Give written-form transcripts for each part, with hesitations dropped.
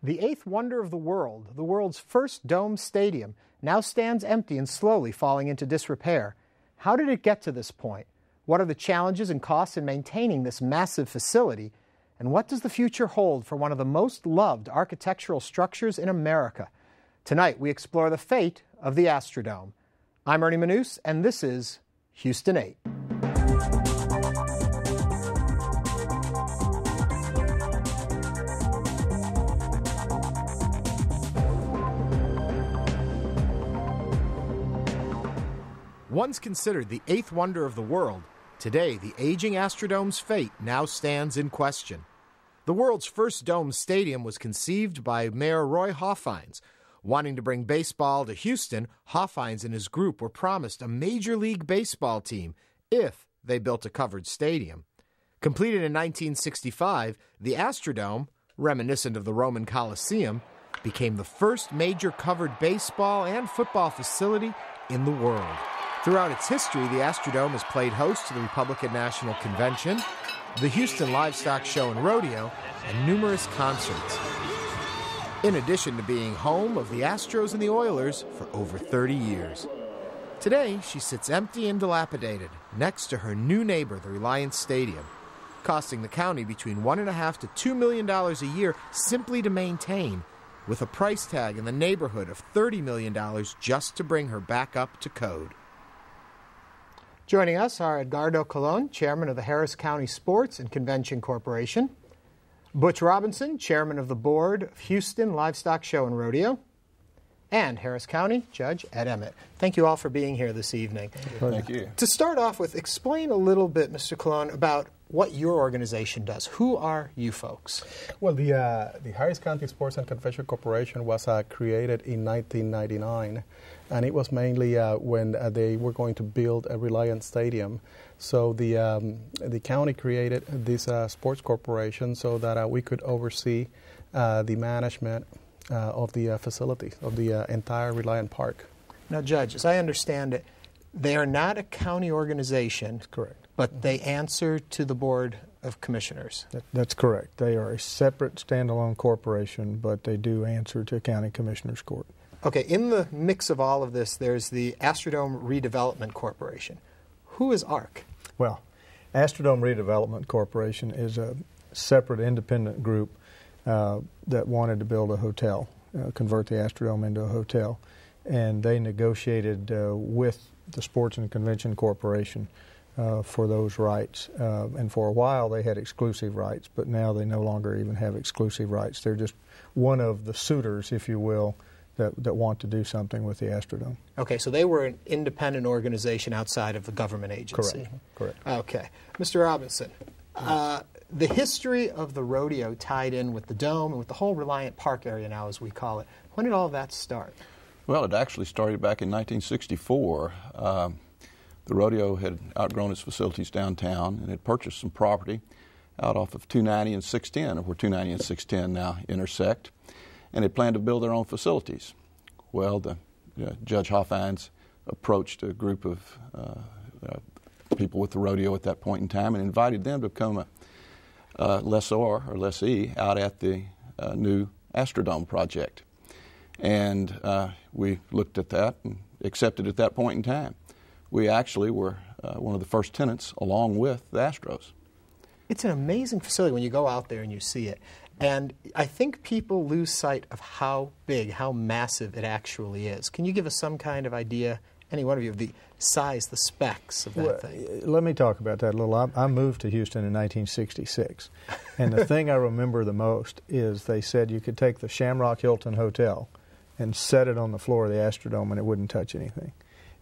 The eighth wonder of the world's first domed stadium, now stands empty and slowly falling into disrepair. How did it get to this point? What are the challenges and costs in maintaining this massive facility? And what does the future hold for one of the most loved architectural structures in America? Tonight, we explore the fate of the Astrodome. I'm Ernie Manous, and this is Houston 8. Once considered the eighth wonder of the world, today the aging Astrodome's fate now stands in question. The world's first domed stadium was conceived by Mayor Roy Hoffines. Wanting to bring baseball to Houston, Hoffines and his group were promised a Major League Baseball team if they built a covered stadium. Completed in 1965, the Astrodome, reminiscent of the Roman Colosseum, became the first major covered baseball and football facility in the world. Throughout its history, the Astrodome has played host to the Republican National Convention, the Houston Livestock Show and Rodeo, and numerous concerts. In addition to being home of the Astros and the Oilers for over 30 years. Today, she sits empty and dilapidated next to her new neighbor, the Reliance Stadium, costing the county between $1.5 to $2 million a year simply to maintain, with a price tag in the neighborhood of $30 million just to bring her back up to code. Joining us are Edgardo Colon, chairman of the Harris County Sports and Convention Corporation, Butch Robinson, chairman of the board of Houston Livestock Show and Rodeo, and Harris County Judge Ed Emmett. Thank you all for being here this evening. Thank you. To start off with, explain a little bit, Mr. Colon, about what your organization does. Who are you folks? Well, the Harris County Sports and Convention Corporation was created in 1999, and it was mainly when they were going to build a Reliance Stadium. So the county created this sports corporation so that we could oversee the management of the facilities of the entire Reliant Park. Now, Judge, as I understand it, they are not a county organization. Correct. But they answer to the Board of Commissioners. That's correct. They are a separate standalone corporation, but they do answer to County Commissioners Court. Okay, in the mix of all of this, there's the Astrodome Redevelopment Corporation. Who is ARC? Well, Astrodome Redevelopment Corporation is a separate independent group that wanted to build a hotel, convert the Astrodome into a hotel. And they negotiated with the Sports and Convention Corporation for those rights. And for a while they had exclusive rights, but now they no longer even have exclusive rights. They're just one of the suitors, if you will, that want to do something with the Astrodome. Okay, so they were an independent organization outside of the government agency. Correct. Okay. Mr. Robinson, the history of the rodeo tied in with the Dome and with the whole Reliant Park area now, as we call it. When did all of that start? Well, it actually started back in 1964. The rodeo had outgrown its facilities downtown and had purchased some property out off of 290 and 610, where 290 and 610 now intersect, and had planned to build their own facilities. Well, Judge Hoffines approached a group of people with the rodeo at that point in time and invited them to become a lessor or lessee out at the new Astrodome project. And we looked at that and accepted at that point in time. We actually were one of the first tenants along with the Astros. It's an amazing facility when you go out there and you see it. And I think people lose sight of how big, how massive it actually is. Can you give us some kind of idea, any one of you, of the size, the specs of that thing? Let me talk about that a little. I moved to Houston in 1966. And the thing I remember the most is they said you could take the Shamrock Hilton Hotel and set it on the floor of the Astrodome and it wouldn't touch anything.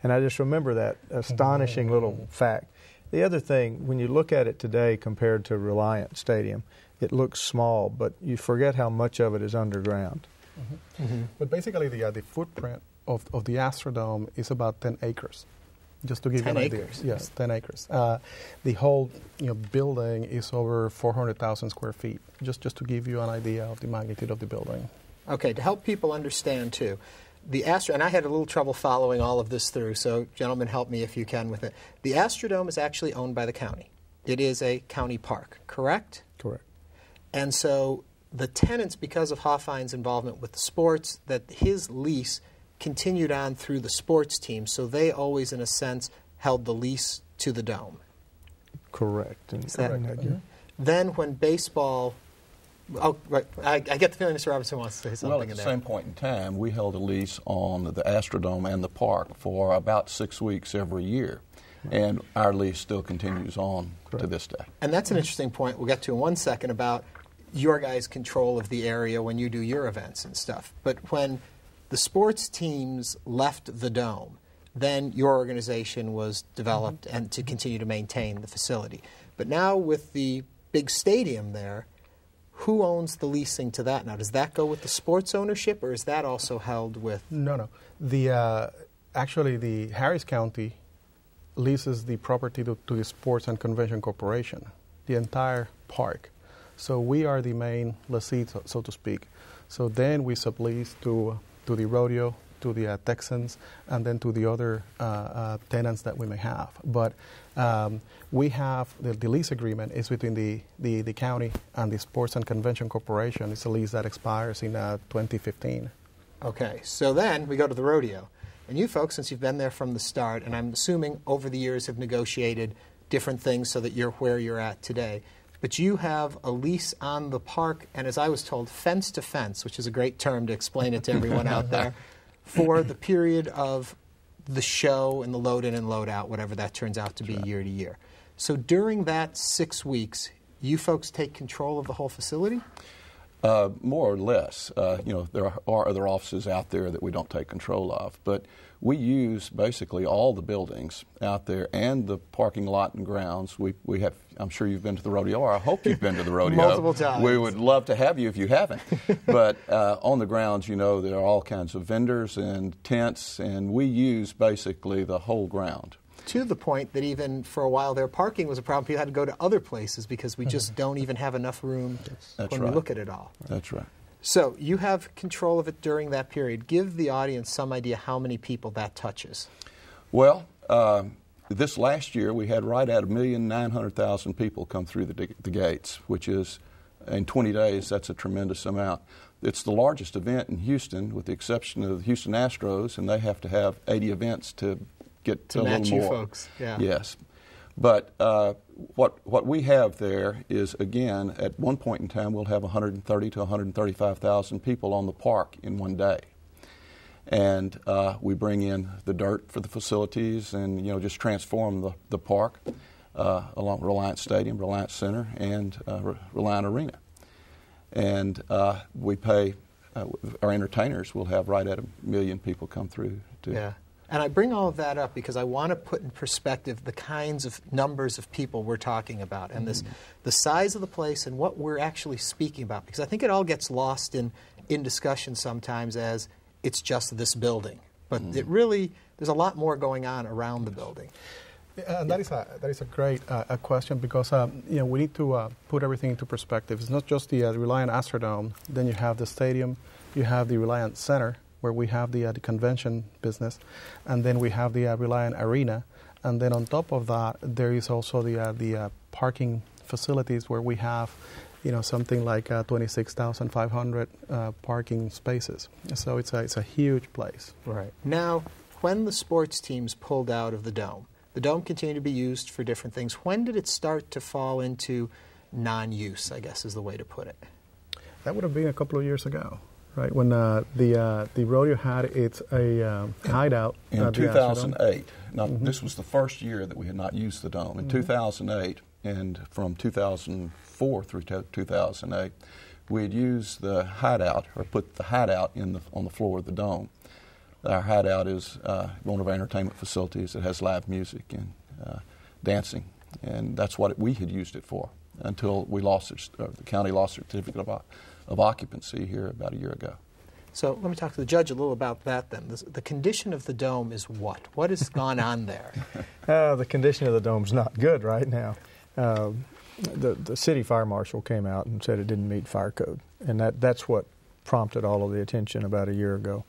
And I just remember that astonishing little fact. The other thing, when you look at it today compared to Reliant Stadium, it looks small, but you forget how much of it is underground. But basically the footprint of the Astrodome is about 10 acres. Just to give you an idea. 10 acres? Yes, 10 acres. The whole building is over 400,000 square feet, just to give you an idea of the magnitude of the building. Okay, to help people understand, too, the and I had a little trouble following all of this through, so gentlemen, help me if you can with it. The Astrodome is actually owned by the county. It is a county park, correct? Correct. And so the tenants, because of Hoffein's involvement with the sports, that his lease continued on through the sports team, so they always, in a sense, held the lease to the Dome. Correct. Then when baseball... Oh, right. I get the feeling Mr. Robinson wants to say something. Well, at the same point in time, we held a lease on the Astrodome and the park for about 6 weeks every year. And our lease still continues on to this day. And that's an interesting point we'll get to in 1 second about your guys' control of the area when you do your events and stuff. But when the sports teams left the Dome, then your organization was developed and to continue to maintain the facility. But now with the big stadium there, who owns the leasing to that now? Does that go with the sports ownership, or is that also held with... No. Actually, the Harris County leases the property to the Sports and Convention Corporation, the entire park. So we are the main lessee, so to speak. So then we sublease to the rodeo, to the Texans, and then to the other tenants that we may have. But we have the lease agreement is between the county and the Sports and Convention Corporation. It's a lease that expires in 2015. Okay, so then we go to the rodeo. And you folks, since you've been there from the start, and I'm assuming over the years have negotiated different things so that you're where you're at today, but you have a lease on the park, and as I was told, fence to fence, which is a great term to explain it to everyone out there, for the period of the show and the load in and load out, whatever that turns out to be year to year. So during that 6 weeks, you folks take control of the whole facility? More or less. There are other offices out there that we don't take control of, but we use basically all the buildings out there and the parking lot and grounds. We have. I'm sure you've been to the rodeo, or I hope you've been to the rodeo. Multiple times. We would love to have you if you haven't. But on the grounds, there are all kinds of vendors and tents, and we use basically the whole ground. To the point that even for a while there, parking was a problem. People had to go to other places because we just don't even have enough room when we look at it all. That's right. So you have control of it during that period. Give the audience some idea how many people that touches. Well, this last year we had right at 1,900,000 people come through the gates, which is, in 20 days, that's a tremendous amount. It's the largest event in Houston, with the exception of the Houston Astros, and they have to have 80 events to get to a match little more. You folks. Yeah. Yes. But what we have there is, again, at one point in time, we'll have 130 to 135,000 people on the park in one day. And we bring in the dirt for the facilities and, just transform the park along Reliance Stadium, Reliance Center, and Reliant Arena. And we pay, our entertainers will have right at 1 million people come through. Yeah. And I bring all of that up because I want to put in perspective the kinds of numbers of people we're talking about and the size of the place and what we're actually speaking about. Because I think it all gets lost in discussion sometimes as it's just this building. But it really, there's a lot more going on around the building. And that is a great question because we need to put everything into perspective. It's not just the Reliant Astrodome. Then you have the stadium, you have the Reliant Center, where we have the convention business, and then we have the Reliant Arena, and then on top of that, there is also the parking facilities where we have, something like 26,500 parking spaces. So it's a huge place. Right. Now, when the sports teams pulled out of the Dome continued to be used for different things. When did it start to fall into non-use, I guess is the way to put it? That would have been a couple of years ago. Right, when the rodeo had its hideout in 2008. Now, this was the first year that we had not used the Dome. In 2008, and from 2004 through 2008, we had used the hideout, or put the hideout on the floor of the Dome. Our hideout is one of our entertainment facilities. It has live music and dancing, and that's what we had used it for until we lost the county lost their certificate of occupancy here about a year ago. So let me talk to the judge a little about that then. The condition of the Dome is what? What has gone on there? The condition of the Dome's not good right now. The city fire marshal came out and said it didn't meet fire code, and that's what prompted all of the attention about a year ago.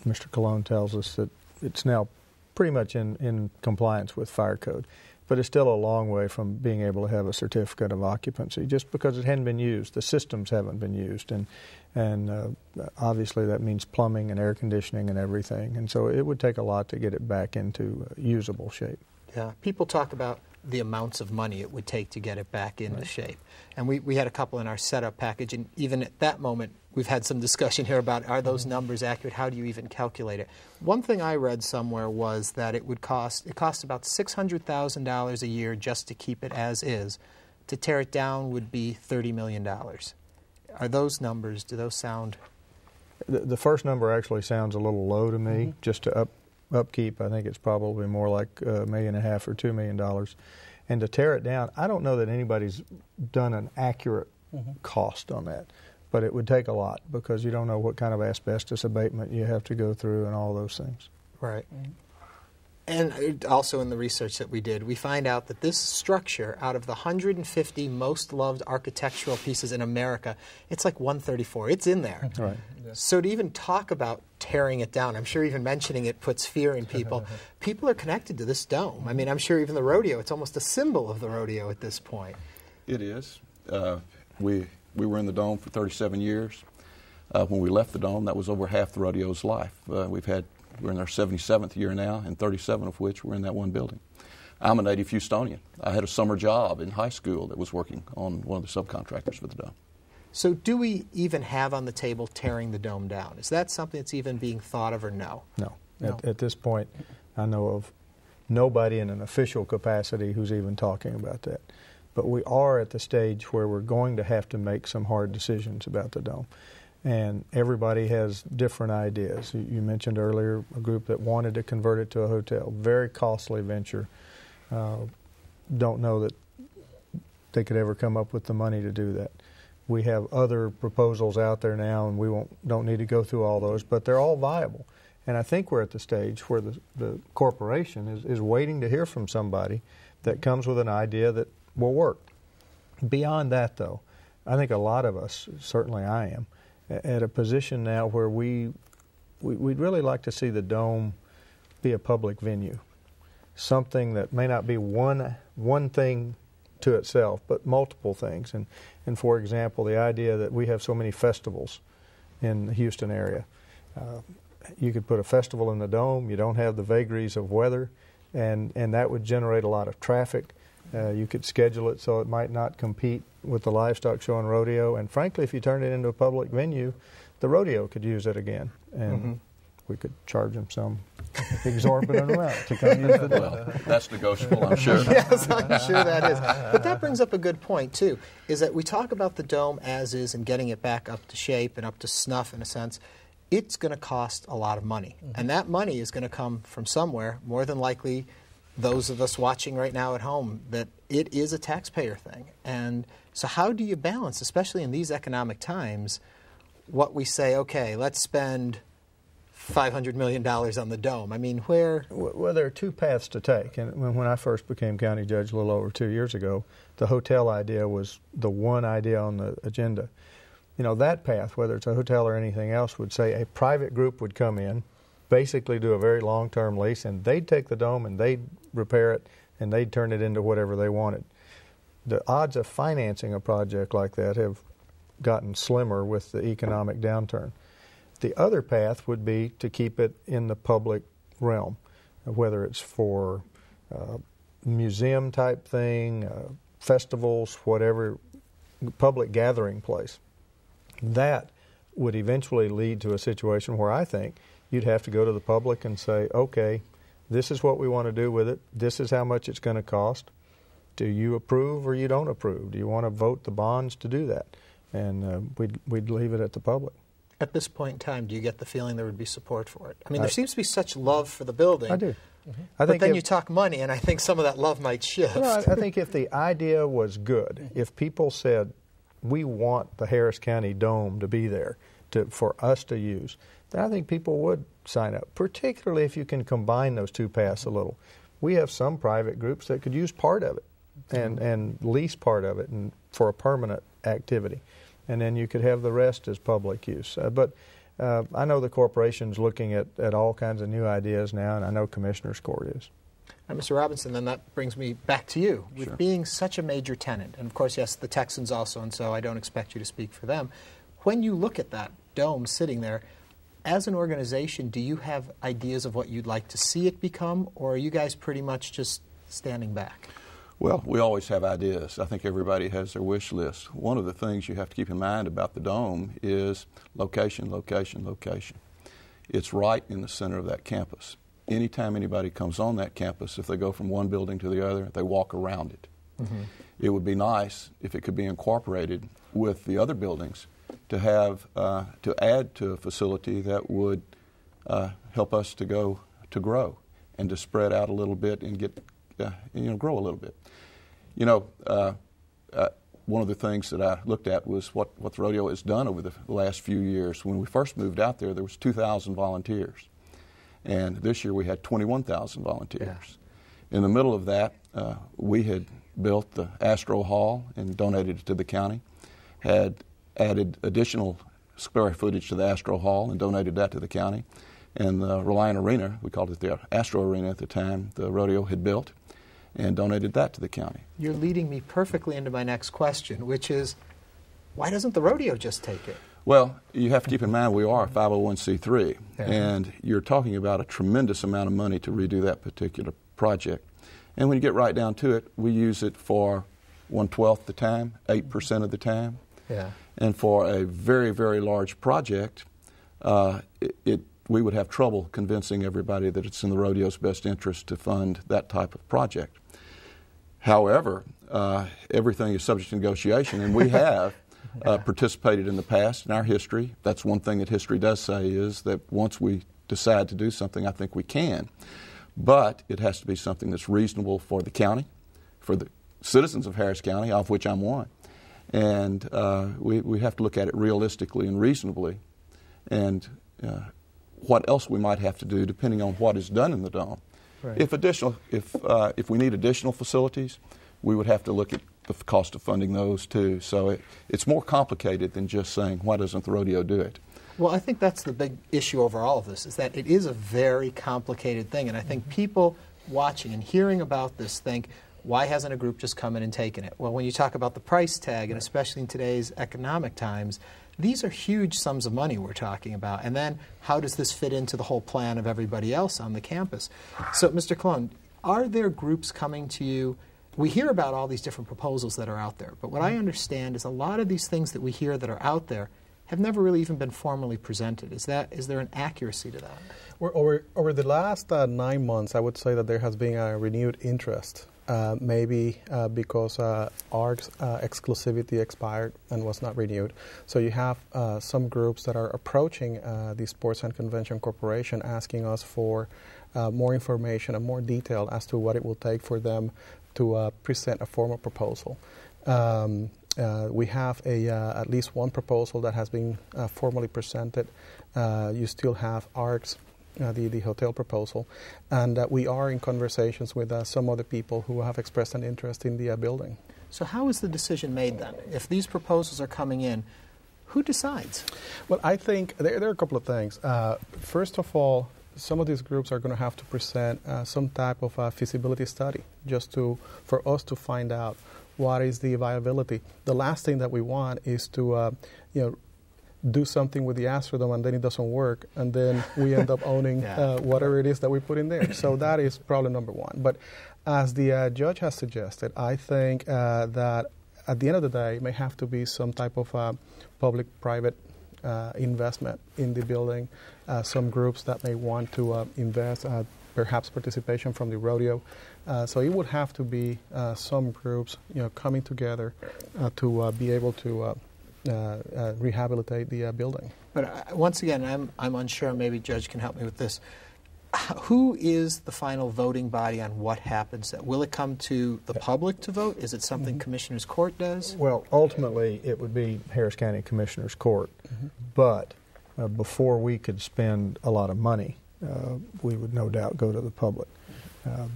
Mr. Colon tells us that it's now pretty much in compliance with fire code. but it's still a long way from being able to have a certificate of occupancy just because it hadn't been used. The systems haven't been used, and obviously that means plumbing and air conditioning and everything, and so it would take a lot to get it back into usable shape. Yeah, people talk about the amounts of money it would take to get it back into shape. And we had a couple in our setup package, and even at that moment, we've had some discussion here about, are those numbers accurate? How do you even calculate it? One thing I read somewhere was that it cost about $600,000 a year just to keep it as is. To tear it down would be $30 million. Are those numbers, do those sound? The first number actually sounds a little low to me, just to upkeep. I think it's probably more like $1.5 million or $2 million. And to tear it down, I don't know that anybody's done an accurate cost on that, but it would take a lot because you don't know what kind of asbestos abatement you have to go through and all those things. Right. And also in the research that we did, we find out that this structure, out of the 150 most loved architectural pieces in America, it's like 134. It's in there. Right. So to even talk about tearing it down, I'm sure even mentioning it puts fear in people. People are connected to this dome. I mean, I'm sure even the rodeo, it's almost a symbol of the rodeo at this point. It is. We were in the dome for 37 years. When we left the dome, that was over half the rodeo's life. We're in our 77th year now, and 37 of which were in that one building. I'm a native Houstonian. I had a summer job in high school that was working on one of the subcontractors for the dome. So do we even have on the table tearing the dome down? Is that something that's even being thought of, or no? No. At this point, I know of nobody in an official capacity who's even talking about that. But we are at the stage where we're going to have to make some hard decisions about the dome. And everybody has different ideas. You mentioned earlier a group that wanted to convert it to a hotel. Very costly venture. Don't know that they could ever come up with the money to do that. We have other proposals out there now, and we don't need to go through all those, but they're all viable. And I think we're at the stage where the corporation is waiting to hear from somebody that comes with an idea that will work. Beyond that, though, I think a lot of us, certainly I am, at a position now where we'd really like to see the dome be a public venue, something that may not be one thing to itself, but multiple things. And for example, the idea that we have so many festivals in the Houston area. You could put a festival in the dome, you don't have the vagaries of weather, and that would generate a lot of traffic. You could schedule it so it might not compete with the livestock show and rodeo. And frankly, if you turn it into a public venue, the rodeo could use it again. And we could charge them some exorbitant amount to come use the dome. Well, that's negotiable, I'm sure. Yes, I'm sure that is. But that brings up a good point, too, is that we talk about the dome as is and getting it back up to shape and up to snuff, in a sense. It's going to cost a lot of money. And that money is going to come from somewhere, more than likely those of us watching right now at home, that it is a taxpayer thing. And so how do you balance, especially in these economic times, what we say, okay, let's spend $500 million on the dome? I mean, where? Well, there are two paths to take. And when I first became county judge a little over 2 years ago, the hotel idea was the one idea on the agenda. You know, that path, whether it's a hotel or anything else, would say a private group would come in, basically do a very long-term lease, and they'd take the dome and they'd repair it and they'd turn it into whatever they wanted. The odds of financing a project like that have gotten slimmer with the economic downturn. The other path would be to keep it in the public realm, whether it's for museum type thing, festivals, whatever, public gathering place. That would eventually lead to a situation where I think you'd have to go to the public and say, okay, this is what we want to do with it. This is how much it's going to cost. Do you approve or you don't approve? Do you want to vote the bonds to do that? And we'd leave it at the public. At this point in time, do you get the feeling there would be support for it? I mean, there seems to be such love for the building. I do. But then you talk money, and I think some of that love might shift. Well, I think if the idea was good, if people said, we want the Harris County Dome to be there for us to use, then I think people would sign up, particularly if you can combine those two paths a little. We have some private groups that could use part of it and lease part of it and for a permanent activity. And then you could have the rest as public use. But I know the corporation's looking at all kinds of new ideas now, and I know Commissioner's Court is. Mr. Robinson, then that brings me back to you. With Sure. being such a major tenant, and of course, yes, the Texans also, and so I don't expect you to speak for them. When you look at that dome sitting there, as an organization, do you have ideas of what you'd like to see it become, or are you guys pretty much just standing back? Well, we always have ideas. I think everybody has their wish list. One of the things you have to keep in mind about the dome is location, location, location. It's right in the center of that campus. Anytime anybody comes on that campus, if they go from one building to the other, they walk around it. Mm-hmm. It would be nice if it could be incorporated with the other buildings to have to add to a facility that would help us to grow and to spread out a little bit and get grow a little bit. One of the things that I looked at was what the rodeo has done over the last few years. When we first moved out there was 2,000 volunteers, and this year we had 21,000 volunteers. Yeah. In the middle of that, we had built the Astro Hall and donated it to the county, had added additional square footage to the Astro Hall and donated that to the county, and the Reliant Arena, we called it the Astro Arena at the time, the rodeo had built, and donated that to the county. You're leading me perfectly into my next question, which is, why doesn't the rodeo just take it? Well, you have to keep in mind we are a 501c3, yeah. And you're talking about a tremendous amount of money to redo that particular project. And when you get right down to it, we use it for 1/12 the time, 8% of the time. Yeah. And for a very, very large project, we would have trouble convincing everybody that it's in the rodeo's best interest to fund that type of project. However, everything is subject to negotiation, and we have participated in the past in our history. That's one thing that history does say, is that once we decide to do something, I think we can. But it has to be something that's reasonable for the county, for the citizens of Harris County, of which I'm one. And we have to look at it realistically and reasonably, and what else we might have to do depending on what is done in the dome. Right. If we need additional facilities, we would have to look at the cost of funding those too. So it's more complicated than just saying, why doesn't the rodeo do it? Well, I think that's the big issue over all of this, is that it is a very complicated thing. And I think people watching and hearing about this think, why hasn't a group just come in and taken it? Well, when you talk about the price tag, and especially in today's economic times, these are huge sums of money we're talking about. And then how does this fit into the whole plan of everybody else on the campus? So, Mr. Cologne, are there groups coming to you? We hear about all these different proposals that are out there, but what I understand is a lot of these things that we hear that are out there have never really even been formally presented. Is there an accuracy to that? Over the last 9 months, I would say that there has been a renewed interest. Maybe because ARC's exclusivity expired and was not renewed. So you have some groups that are approaching the Sports and Convention Corporation asking us for more information and more detail as to what it will take for them to present a formal proposal. We have at least one proposal that has been formally presented. You still have ARC's the hotel proposal, and we are in conversations with some other people who have expressed an interest in the building. So how is the decision made then? If these proposals are coming in, who decides? Well, I think there are a couple of things. First of all, some of these groups are going to have to present some type of feasibility study just for us to find out what is the viability. The last thing that we want is to do something with the Astrodome and then it doesn't work, and then we end up owning whatever it is that we put in there. So that is problem number one. But as the judge has suggested, I think that at the end of the day, it may have to be some type of public-private investment in the building. Some groups that may want to invest, perhaps participation from the rodeo. So it would have to be some groups, coming together to be able to rehabilitate the building. But once again, I'm unsure. Maybe Judge can help me with this. Who is the final voting body on what happens? Will it come to the public to vote? Is it something Commissioner's Court does? Well, ultimately, it would be Harris County Commissioner's Court. But before we could spend a lot of money, we would no doubt go to the public.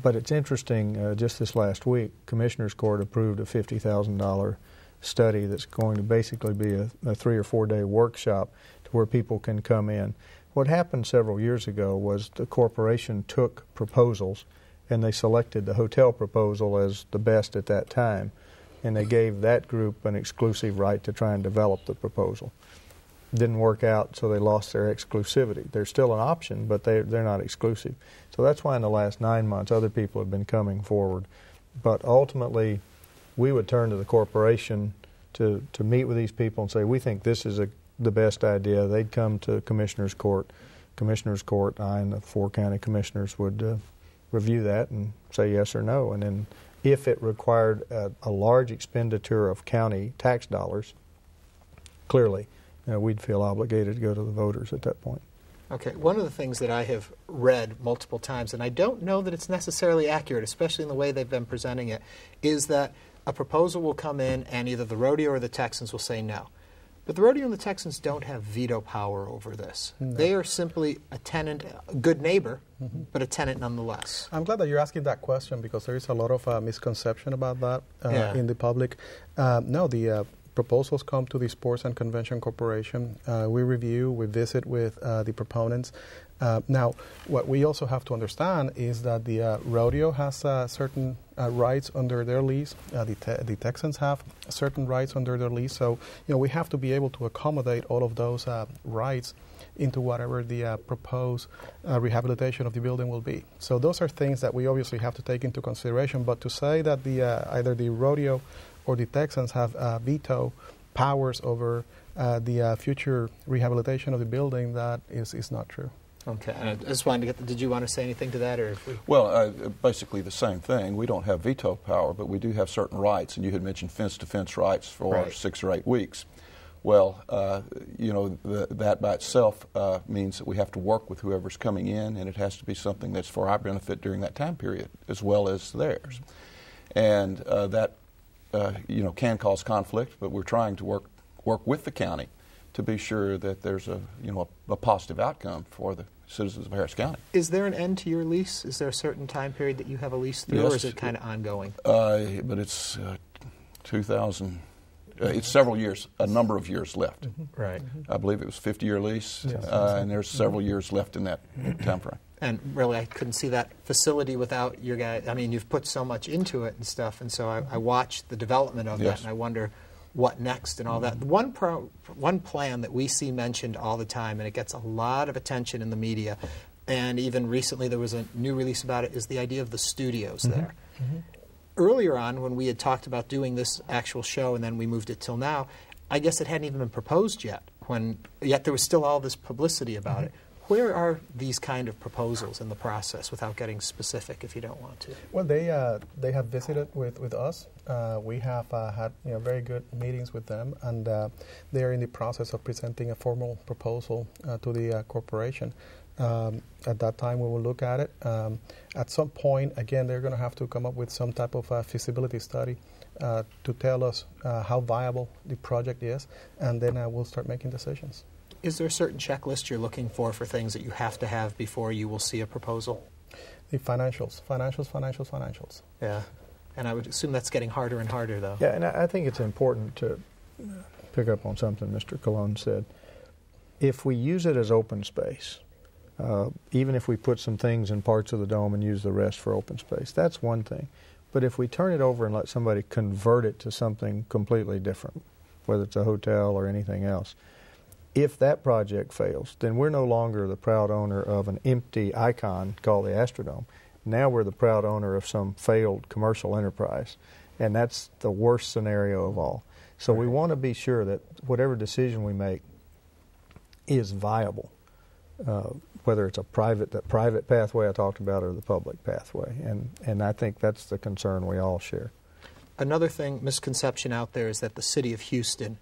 But it's interesting, just this last week, Commissioner's Court approved a $50,000 study that's going to basically be a 3 or 4 day workshop to where people can come in. What happened several years ago was the corporation took proposals and they selected the hotel proposal as the best at that time, and they gave that group an exclusive right to try and develop the proposal. Didn't work out, so they lost their exclusivity. They're still an option, but they're not exclusive. So that's why in the last 9 months other people have been coming forward. But ultimately, we would turn to the corporation to meet with these people and say, we think this is the best idea. They'd come to Commissioner's Court. Commissioner's Court, I and the 4 county commissioners would review that and say yes or no. And then if it required a large expenditure of county tax dollars, clearly we'd feel obligated to go to the voters at that point. Okay, one of the things that I have read multiple times, and I don't know that it's necessarily accurate, especially in the way they've been presenting it, is that a proposal will come in and either the rodeo or the Texans will say no. But the rodeo and the Texans don't have veto power over this. No. They are simply a tenant, a good neighbor, but a tenant nonetheless. I'm glad that you're asking that question because there is a lot of misconception about that in the public. No, the proposals come to the Sports and Convention Corporation. We review, we visit with the proponents. Now, what we also have to understand is that the rodeo has certain rights under their lease. The Texans have certain rights under their lease. So, we have to be able to accommodate all of those rights into whatever the proposed rehabilitation of the building will be. So those are things that we obviously have to take into consideration. But to say that either the rodeo or the Texans have veto powers over the future rehabilitation of the building, that is not true. Okay. I just wanted to get did you want to say anything to that? Well, basically the same thing. We don't have veto power, but we do have certain rights. And you had mentioned fence-to-fence rights for 6 or 8 weeks. Well, that by itself means that we have to work with whoever's coming in, and it has to be something that's for our benefit during that time period as well as theirs. And that can cause conflict, but we're trying to work with the county to be sure that there's a positive outcome for the citizens of Harris County. Is there an end to your lease? Is there a certain time period that you have a lease through, yes, or is it kind of ongoing? But it's 2000. It's several years, a number of years left. Right. I believe it was a 50-year lease, and there's several years left in that time frame. And really, I couldn't see that facility without your guys. I mean, you've put so much into it and stuff, and so I watched the development of that, and I wonder what next and all that. One plan that we see mentioned all the time, and it gets a lot of attention in the media, and even recently there was a new release about it, is the idea of the studios there. Earlier on, when we had talked about doing this actual show and then we moved it till now, I guess it hadn't even been proposed yet, yet there was still all this publicity about it. Where are these kind of proposals in the process, without getting specific if you don't want to? Well, they have visited with us. We have had very good meetings with them, and they are in the process of presenting a formal proposal to the corporation. At that time, we will look at it. At some point, again, they're going to have to come up with some type of feasibility study to tell us how viable the project is, and then we'll start making decisions. Is there a certain checklist you're looking for things that you have to have before you will see a proposal? The financials. Yeah, and I would assume that's getting harder and harder, though. Yeah, and I think it's important to pick up on something Mr. Colon said. If we use it as open space, even if we put some things in parts of the dome and use the rest for open space, that's one thing. But if we turn it over and let somebody convert it to something completely different, whether it's a hotel or anything else, if that project fails, then we're no longer the proud owner of an empty icon called the Astrodome. Now we're the proud owner of some failed commercial enterprise, and that's the worst scenario of all. So we want to be sure that whatever decision we make is viable, whether it's that private pathway I talked about or the public pathway, and I think that's the concern we all share. Another misconception out there is that the city of Houston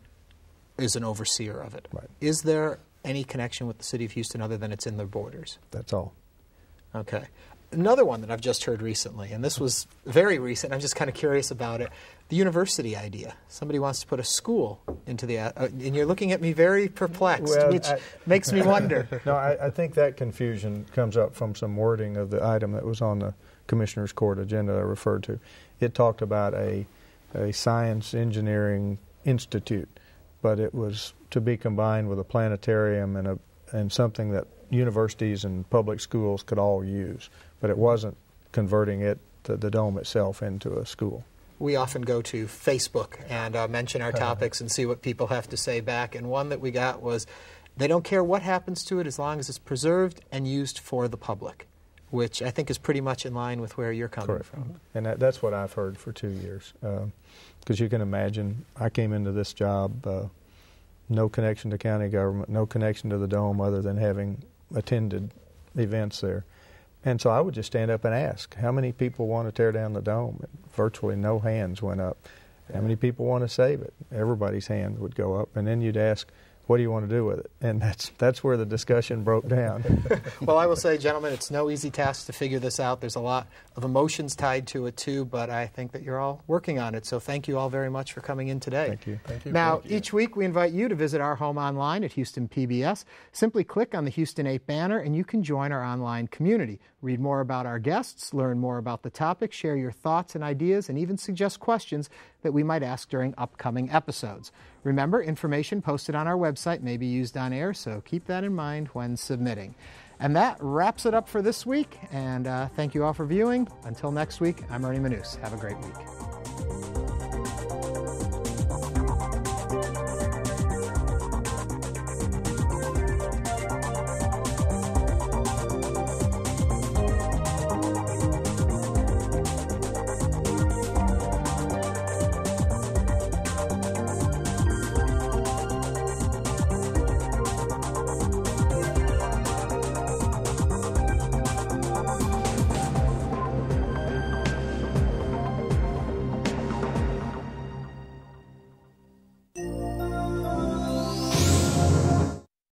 is an overseer of it. Right. Is there any connection with the city of Houston other than it's in their borders? That's all. Okay. Another one that I've just heard recently, and this was very recent, I'm just kind of curious about it, the university idea. Somebody wants to put a school into the, and you're looking at me very perplexed, which makes me wonder. No, I think that confusion comes up from some wording of the item that was on the Commissioner's Court agenda I referred to. It talked about a science engineering institute, but it was to be combined with a planetarium and something that universities and public schools could all use. But it wasn't converting it, the dome itself, into a school. We often go to Facebook and mention our topics and see what people have to say back. And one that we got was, they don't care what happens to it as long as it's preserved and used for the public, which I think is pretty much in line with where you're coming from. And that's what I've heard for 2 years. Because you can imagine, I came into this job, no connection to county government, no connection to the dome other than having attended events there. And so I would just stand up and ask, how many people want to tear down the dome? And virtually no hands went up. How many people want to save it? Everybody's hand would go up. And then you'd ask, what do you want to do with it? And that's where the discussion broke down. Well, I will say, gentlemen, it's no easy task to figure this out. There's a lot of emotions tied to it, too, but I think that you're all working on it. So thank you all very much for coming in today. Thank you. Thank you. Now, Thank you. each week we invite you to visit our home online at HoustonPBS. Simply click on the Houston 8 banner and you can join our online community. Read more about our guests, learn more about the topic, share your thoughts and ideas, and even suggest questions that we might ask during upcoming episodes. Remember, information posted on our website may be used on air, so keep that in mind when submitting. And that wraps it up for this week, and thank you all for viewing. Until next week, I'm Ernie Manous. Have a great week.